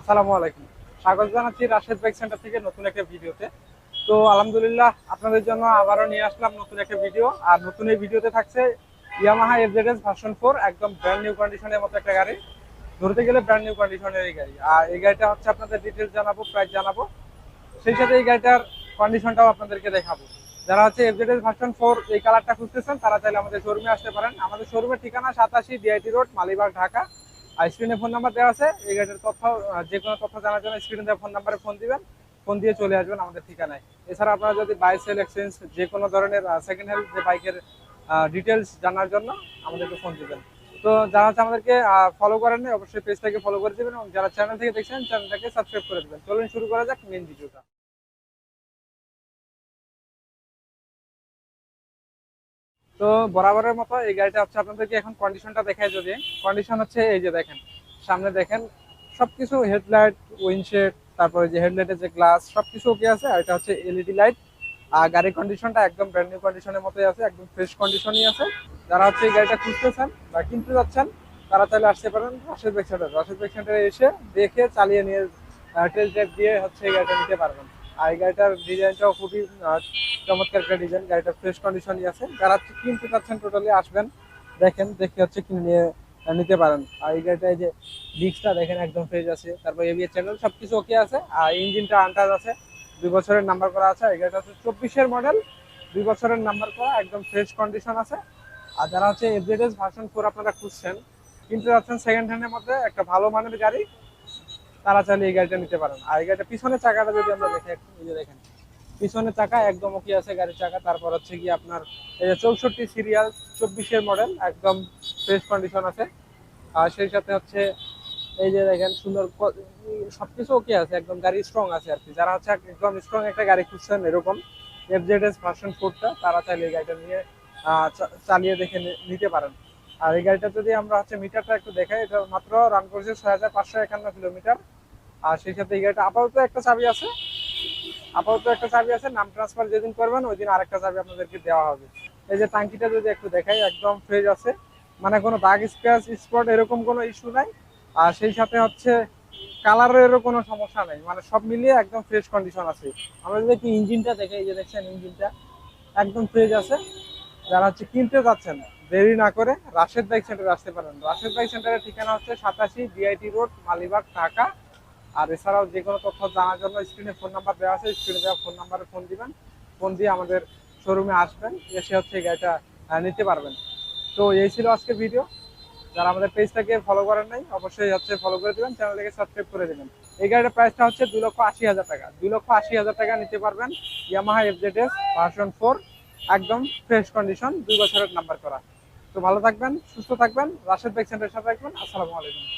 আসসালামু আলাইকুম। স্বাগত জানাচ্ছি রাশেদ বাইক সেন্টার থেকে নতুন একটা ভিডিওতে। তো আলহামদুলিল্লাহ আপনাদের জন্য আবারও নিয়ে আসলাম নতুন একটা ভিডিও। আর নতুন এই ভিডিওতে থাকছে ইয়ামাহা এফজেডএস ভার্সন 4, একদম ব্র্যান্ড নিউ কন্ডিশনের মতো একটা গাড়ি। ধরতে গেলে ব্র্যান্ড নিউ কন্ডিশনের এই গাড়ি। আর এই গাড়িটা হচ্ছে আপনাদের ডিটেলস জানাবো, প্রাইস জানাবো, সেই সাথে এই গাড়িটার কন্ডিশনটাও আপনাদেরকে দেখাবো। যারা হচ্ছে এফজেডএস ভার্সন 4 এই কালারটা খুঁজতেছেন তারা চাইলে আমাদের শোরুমে আসতে পারেন। আমাদের শোরুমের ঠিকানা 87 ডিআইটি রোড, মালিবাগ, ঢাকা। আর স্ক্রিনে ফোন নাম্বার দেওয়া আছে। এই গাড়ির তথ্য, যে কোনো তথ্য জানার জন্য স্ক্রিনে দেওয়া ফোন নাম্বারে ফোন দিবেন, ফোন দিয়ে চলে আসবেন আমাদের ঠিকানায়। এছাড়া আপনারা যদি বাই সেল এক্সচেঞ্জ যে কোনো ধরনের সেকেন্ড হ্যান্ড যে বাইকের ডিটেলস জানার জন্য আমাদেরকে ফোন দিবেন। তো যারা হচ্ছে আমাদেরকে ফলো করেন না, অবশ্যই পেজটাকে ফলো করে দেবেন, এবং যারা চ্যানেল থেকে দেখছেন চ্যানেলটাকে সাবস্ক্রাইব করে দেবেন। চলুন শুরু করা যাক মেন ভিডিওটা। তো বরাবরের মতো এই গাড়িটা হচ্ছে আপনাদেরকে এখন কন্ডিশনটা দেখায়। যদি কন্ডিশন হচ্ছে এই যে দেখেন, সামনে দেখেন সবকিছু, হেডলাইট, উইন্ডশেড, তারপরে যে হেডলাইটের যে গ্লাস, সবকিছু ওকে আছে। আর এটা হচ্ছে এলইডি লাইট। আর গাড়ির কন্ডিশনটা একদম ব্র্যান্ড নিউ কন্ডিশনের মতোই আছে, একদম ফ্রেশ কন্ডিশনই আছে। যারা হচ্ছে এই গাড়িটা খুঁজতেছেন বা কিনতে যাচ্ছেন তারা চাইলে আসতে পারেন Rashed bike centre. Rashed bike সেন্টারে এসে দেখে চালিয়ে নিয়ে টেস্ট ড্রাইভ দিয়ে হচ্ছে এই গাড়িটা নিতে পারবেন। আর এই গাড়িটার ডিজাইনটাও খুবই চমৎকার একটা ডিজাইন। গাড়িটা ফ্রেশ কন্ডিশনই আছে। যারা কিনতে চাচ্ছেন টোটালি আসবেন, দেখেন, দেখে হচ্ছে কিনে নিয়ে নিতে পারেন। আর এই গাড়িটা এই যে ডিস্কটা দেখেন একদম ফ্রেশ আছে। তারপর এবিএস চ্যানেল সবকিছু ওকে আছে। আর ইঞ্জিনটা আনটাচ আছে, 2 বছরের নাম্বার করা আছে। এই গাড়িটা হচ্ছে 24-এর মডেল, 2 বছরের নাম্বার করা, একদম ফ্রেশ কন্ডিশন আছে। আর যারা হচ্ছে এফজেডএস ভার্সন 4 আপনারা খুঁজছেন, কিনতে যাচ্ছেন সেকেন্ড হ্যান্ডের মধ্যে একটা ভালো মানের গাড়ি, তারা চাইলে এই গাড়িটা নিতে পারেন। আর এই গাড়িটা পিছনের চাকাটা যদি আমরা দেখি, এই যে দেখেন পিছনের চাকা একদম ওকে আছে গাড়ির চাকা। তারপর হচ্ছে কি আপনার এই যে 64 সিরিয়াল, 24-এর মডেল, একদম ফ্রেশ কন্ডিশন আছে। আর সেই সাথে হচ্ছে এই যে দেখেন সুন্দর সবকিছু ওকে আছে, একদম গাড়ি স্ট্রং আছে আর কি। যারা হচ্ছে একদম স্ট্রং একটা গাড়ি খুঁজছেন এরকম এফজেডএস ভার্সন 4টা, তারা চাইলে এই গাড়িটা নিয়ে চালিয়ে দেখে নিতে পারেন। আর এই গাড়িটা যদি আমরা হচ্ছে মিটারটা একটু দেখাই, এটা মাত্র রান করছে 6551 কিলোমিটার। আর সেই সাথে এই গাড়িটা আপাতত একটা চাবি আছে, নাম ট্রান্সফার যেদিন করবেন ওই দিন আরেকটা চাবি আপনাদেরকে দেওয়া হবে। এই যে টাঙ্কিটা যদি একটু দেখাই, একদম ফ্রেশ আছে, মানে কোনো দাগ, স্ক্র্যাচ, স্পট এরকম কোনো ইস্যু নাই। আর সেই সাথে হচ্ছে কালারেরও কোনো সমস্যা নেই, মানে সব মিলিয়ে একদম ফ্রেশ কন্ডিশন আছে। আমরা যদি একটু ইঞ্জিনটা দেখে, এই যে দেখছেন ইঞ্জিনটা একদম ফ্রেশ আছে। যারা হচ্ছে কিনতে যাচ্ছেন দেরি না করে রাশেদ বাইক সেন্টারে আসতে পারেন। রাশেদ বাইক সেন্টারের ঠিকানা হচ্ছে 87 ডিআইটি রোড, মালিবাগ, ঢাকা। আর এছাড়াও যে কোনো তথ্য জানার জন্য স্ক্রিনে ফোন নাম্বার দেওয়া আছে, স্ক্রিনে দেওয়া ফোন নাম্বারে ফোন দিবেন, ফোন দিয়ে আমাদের শোরুমে আসবেন, এসে হচ্ছে এই গাড়িটা নিতে পারবেন। তো এই ছিল আজকের ভিডিও। যারা আমাদের পেজটাকে ফলো করেন নাই অবশ্যই হচ্ছে ফলো করে দেবেন, চ্যানেলটাকে সাবস্ক্রাইব করে দেবেন। এই গাড়িটার প্রাইসটা হচ্ছে 2,80,000 টাকা। 2,80,000 টাকা নিতে পারবেন ইয়ামাহা এফজেডএস ভার্সন 4, একদম ফ্রেশ কন্ডিশন, 2 বছরের নাম্বার করা। তো ভালো থাকবেন, সুস্থ থাকবেন, রাশেদ বাইক সেন্টারের সাথে থাকবেন। আসসালামু আলাইকুম।